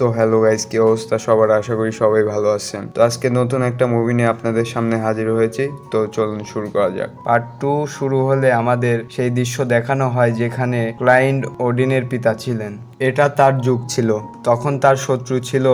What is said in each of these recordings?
তো hello guys, কি অবস্থা সবার? আশা করি সবাই ভালো আছেন। তো আজকে নতুন একটা মুভি নিয়ে আপনাদের সামনে হাজির হয়েছি। তো চলুন শুরু করা যাক। পার্ট 2 শুরু হলে আমাদের সেই দৃশ্য দেখানো হয় যেখানে ক্লাইন্ট ওডিনের পিতা ছিলেন। এটা তার যুগ ছিল। তখন তার শত্রু ছিল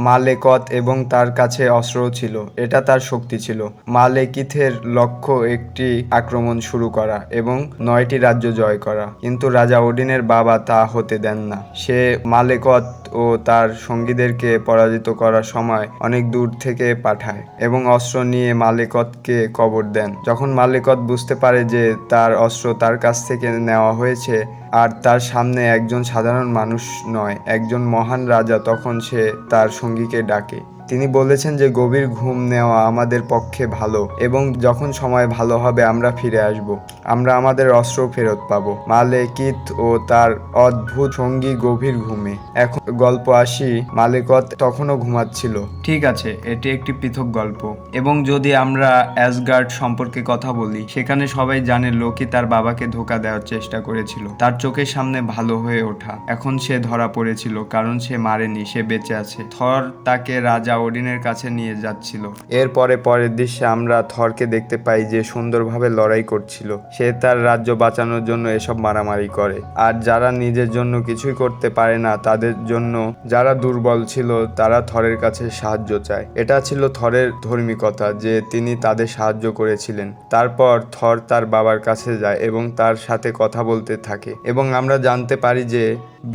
মালেকথ এবং তার কাছে অস্ত্রও ছিল। এটা তার শক্তি ছিল। মালেকিথের লক্ষ্য একটি আক্রমণ শুরু করা এবং 9টি রাজ্য জয় করা, কিন্তু রাজা ওডিনের বাবা তা হতে দেন না। সে মালেকথ ও তার সঙ্গীদেরকে পরাজিত করার সময় অনেক দূর থেকে পাঠায় এবং অস্ত্র নিয়ে মালেকথকে কবর দেন। যখন মালেকথ বুঝতে পারে যে তার অস্ত্র তার কাছ থেকে নেওয়া হয়েছে আর তার সামনে একজন সাধারণ মানুষ নয়, একজন মহান রাজা, তখন সে তার সঙ্গীকে ডাকে। তিনি বলেছেন যে গভীর ঘুম নেওয়া আমাদের পক্ষে ভালো এবং যখন সময় ভালো হবে আমরা ফিরে আসব। আমরা আমাদের অস্ত্র ফেরত পাবো। মালেকিথ ও তার অদ্ভুত সঙ্গী গভীর ঘুমে। এখন গল্প আসি, মালেকথ তখনও ঘুমাচ্ছিল। ঠিক আছে, এটি একটি পৃথক গল্প। এবং যদি আমরা অ্যাসগার্ড সম্পর্কে কথা বলি, সেখানে সবাই জানে লোকি তার বাবাকে ধোঁকা দেওয়ার চেষ্টা করেছিল। তার চোখের সামনে ভালো হয়ে ওঠা। এখন সে ধরা পড়েছিল কারণ সে মারেনি, সে বেঁচে আছে। থর তাকে রাজা ওডিনের কাছে নিয়ে যাচ্ছিল। এরপরে পরের দৃশ্যে আমরা থরকে দেখতে পাই যে সুন্দরভাবে লড়াই করছিল। সে তার রাজ্য বাঁচানোর জন্য এসব মারামারি করে। আর যারা নিজের জন্য কিছুই করতে পারে না তাদের জন্য, যারা দুর্বল ছিল তারা থরের কাছে সাহায্য চায়। এটা ছিল থরের ধার্মিকতা যে তিনি তাদের সাহায্য করেছিলেন। তারপর থর তার বাবার কাছে যায় এবং তার সাথে কথা বলতে থাকে এবং আমরা জানতে পারি যে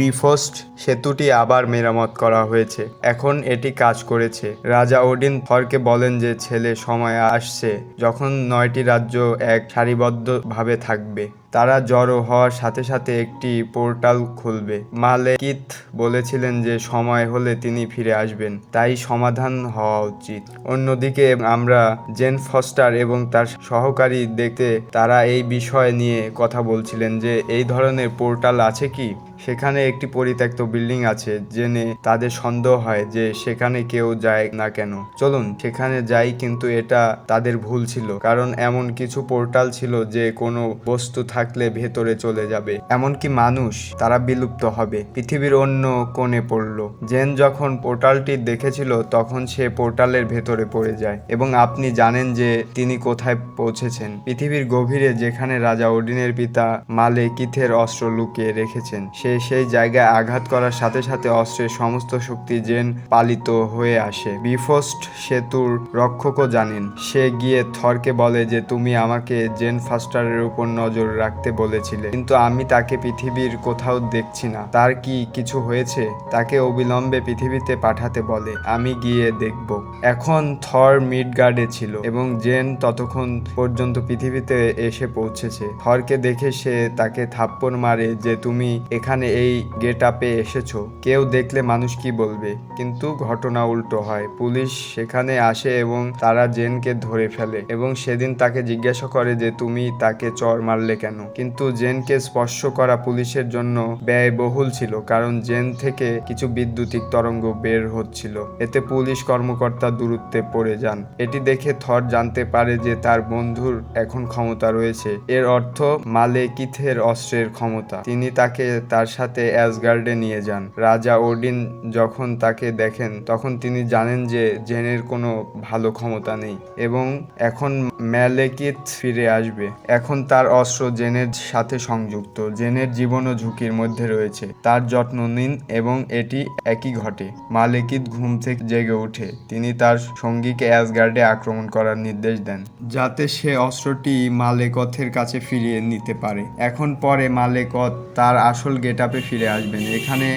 বিফোস্ট সেতুটি আবার মেরামত করা হয়েছে। এখন এটি কাজ করেছে। রাজা ওডিন থরকে বলেন যে ছেলে, সময় আসছে যখন 9টি রাজ্য এক সারিবদ্ধভাবে থাকবে। তারা জড়ো হওয়ার সাথে সাথে একটি পোর্টাল খুলবে। মালেকিথ বলেছিলেন যে সময় হলে তিনি ফিরে আসবেন, তাই সমাধান হওয়া উচিত। অন্যদিকে আমরা জেন ফস্টার এবং তার সহকারী দেখতে তারা এই বিষয় নিয়ে কথা বলছিলেন যে এই ধরনের পোর্টাল আছে কি। সেখানে একটি পরিত্যক্ত বিল্ডিং আছে জেনে তাদের সন্দেহ হয় যে সেখানে কেউ যায় না কেন। চলুন সেখানে যাই, কিন্তু এটা তাদের ভুল ছিল, কারণ এমন কিছু পোর্টাল ছিল যে কোনো বস্তু থাকলে ভেতরে চলে যাবে, এমনকি মানুষ, তারা বিলুপ্ত হবে, পৃথিবীর অন্য কোণে পড়ল। জেন যখন পোর্টালটি দেখেছিল তখন সে পোর্টালের ভেতরে পড়ে যায় এবং আপনি জানেন যে তিনি কোথায় পৌঁছেছেন। পৃথিবীর গভীরে, যেখানে রাজা ওডিনের পিতা মালেকিথের অস্ত্র লুকিয়ে রেখেছেন। সে সেই জায়গায় আঘাত করার সাথে সাথে অস্ত্রের সমস্ত শক্তি জেন পালিত হয়ে আসে। বিফোস্ট সেতুর রক্ষকও জানেন। সে গিয়ে থরকে বলে যে তুমি আমাকে জেন ফাস্টারের উপর নজর রাখতে বলেছিলে, কিন্তু আমি তাকে পৃথিবীর কোথাও দেখছি না। তার কি কিছু হয়েছে? তাকে অবিলম্বে পৃথিবীতে পাঠাতে বলে, আমি গিয়ে দেখব। এখন থর মিডগার্ডে ছিল এবং জেন ততক্ষণ পর্যন্ত পৃথিবীতে এসে পৌঁছেছে। থরকে দেখে সে তাকে থাপ্পড় মারে যে তুমি এখানে এই গেট আপে এসেছো, কেউ দেখলে মানুষ কি বলবে। কিন্তু ঘটনা উল্টো হয়। পুলিশ সেখানে আসে এবং তারা জেনকে ধরে ফেলে এবং সেদিন তাকে জিজ্ঞাসা করে যে তুমি তাকে চড় মারলে কেন। কিন্তু জেনকে স্পর্শ করা পুলিশের জন্য ব্যয়বহুল ছিল, কারণ জেন থেকে কিছু বৈদ্যুতিক তরঙ্গ বের হচ্ছিল। এতে পুলিশ কর্মকর্তা দূরত্বে পড়ে যান। এটি দেখে থর জানতে পারে যে তার বন্ধুর এখন ক্ষমতা রয়েছে। এর অর্থ মালেকিথের অস্ত্রের ক্ষমতা। তিনি তাকে তার সাথে অ্যাসগার্ডে নিয়ে যান। রাজা ওডিন যখন তাকে দেখেন তখন তিনি জানেন যে জেনের কোনো ভালো ক্ষমতা নেই এবং এখন মালেকিথ ফিরে আসবে। এখন তার অস্ত্র জেনের সাথে সংযুক্ত। জেনের জীবনও ঝুঁকির মধ্যে রয়েছে। তার যত্ন নিন এবং এটি একই ঘটে। মালেকিথ ঘুম থেকে জেগে ওঠে। তিনি তার সঙ্গীকে অ্যাসগার্ডে আক্রমণ করার নির্দেশ দেন, যাতে সে অস্ত্রটি মালেকথের কাছে ফিরিয়ে নিতে পারে। এখন পরে মালেকথ তার আসল গেটআপে ফিরে আসবেন। এখানে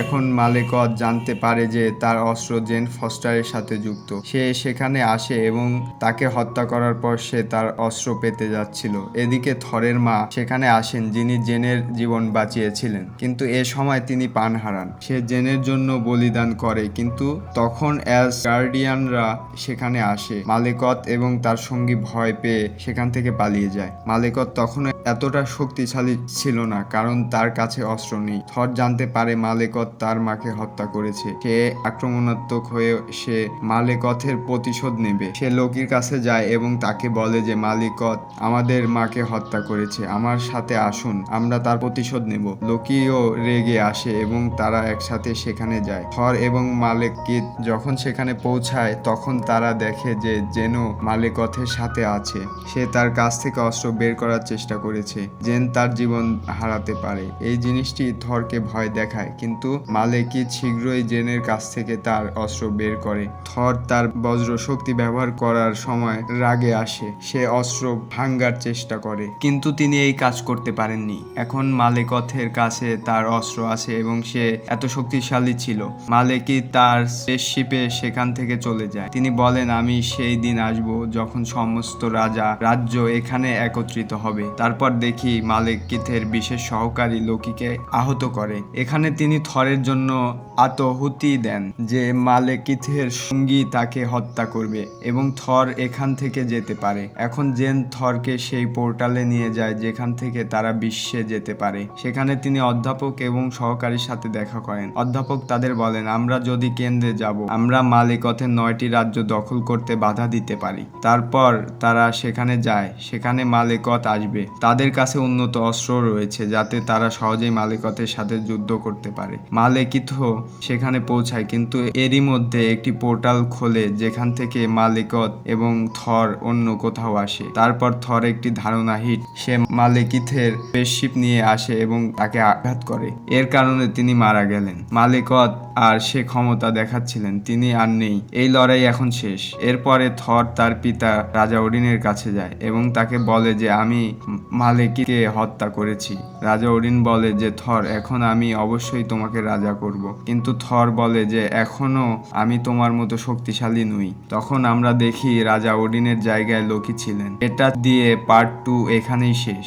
এখন মালেকথ জানতে পারে যে তার অস্ত্র জেন ফস্টারের সাথে যুক্ত। সে সেখানে আসে এবং তাকে হত্যা করার পর সে তার অস্ত্র পেতে যাচ্ছিল। এদিকে থরের মা সেখানে আসেন, যিনি জেনের জীবন বাঁচিয়েছিলেন, কিন্তু এ সময় তিনি প্রাণ হারান। সে জেনের জন্য বলিদান করে, কিন্তু তখন অ্যাসগার্ডিয়ানরা সেখানে আসে। মালেকথ এবং তার সঙ্গী ভয় পেয়ে সেখান থেকে পালিয়ে যায়। মালেকথ তখন এতটা শক্তিশালী ছিল না, কারণ তার কাছে অস্ত্র নেই। থর জানতে পারে মালেকথ মালেকথ তার মাকে হত্যা করেছে। সে আক্রমণাত্মক হয়ে সে মালেকথের প্রতিশোধ নেবে। সে লোকির কাছে যায় এবং তাকে বলে যে মালেকথ আমাদের মাকে হত্যা করেছে, আমার সাথে আসুন, আমরা তার প্রতিশোধ নেব। লোকিও রেগে আসে এবং তারা একসাথে সেখানে যায়। থর এবং মালেকিথ যখন সেখানে পৌঁছায় তখন তারা দেখে যে জেন মালেকথের সাথে আছে। সে তার কাছ থেকে অস্ত্র বের করার চেষ্টা করেছে। জেন তার জীবন হারাতে পারে। এই জিনিসটি থরকে ভয় দেখায়, কিন্তু মালেকিথ শীঘ্রই জেনের কাছ থেকে তার অস্ত্র বের করে। থর তার বজ্র শক্তি ব্যবহার করার সময় রাগে আসে। সে অস্ত্র ভাঙ্গার চেষ্টা করে, কিন্তু তিনি এই কাজ করতে পারেননি। এখন মালেকথের কাছে তার অস্ত্র আছে এবং সে এত শক্তিশালী ছিল। মালেকিথ তার স্পেসশিপে সেখান থেকে চলে যায়। তিনি বলেন, আমি সেই দিন আসব যখন সমস্ত রাজ্য এখানে একত্রিত হবে। তারপর দেখি মালেকিথের বিশেষ সহকারী লোকিকে আহত করে। এখানে তিনি থরের জন্য আত্মাহুতি দেন যে মালেকিথের সঙ্গী তাকে হত্যা করবে এবং থর এখান থেকে যেতে পারে। এখন জেন থরকে সেই পোর্টালে নিয়ে যায় যেখান থেকে তারা বিশ্বে যেতে পারে। সেখানে তিনি অধ্যাপক এবং সহকারীর সাথে দেখা করেন। অধ্যাপক তাদের বলেন, আমরা যদি কেন্দ্রে যাব, আমরা মালেকথের 9টি রাজ্য দখল করতে বাধা দিতে পারি। তারপর তারা সেখানে যায়। সেখানে মালেকথ আসবে। তাদের কাছে উন্নত অস্ত্র রয়েছে যাতে তারা সহজেই মালেকথের সাথে যুদ্ধ করতে পারে। মালেকিথও সেখানে পৌঁছায়, কিন্তু এরই মধ্যে একটি পোর্টাল খোলে যেখান থেকে মালেকথ এবং থর অন্য কোথাও আসে। তারপর থর একটি ধারণা হিট সে মালেকিথের স্পেসশিপ নিয়ে আসে এবং তাকে আঘাত করে। এর কারণে তিনি মারা গেলেন। মালেকথ আর সে ক্ষমতা দেখাচ্ছিলেন, তিনি আর নেই। এই লড়াই এখন শেষ। এরপরে থর তার পিতা রাজা ওডিনের কাছে যায় এবং তাকে বলে যে আমি মালেকিথকে হত্যা করেছি। রাজা ওডিন বলে যে থর, এখন আমি অবশ্যই তোমাকে রাজা করব, কিন্তু থর বলে যে এখনো আমি তোমার মতো শক্তিশালী নই। তখন আমরা দেখি রাজা ওডিনের জায়গায় লোকি ছিলেন। এটা দিয়ে পার্ট 2 এখানেই শেষ।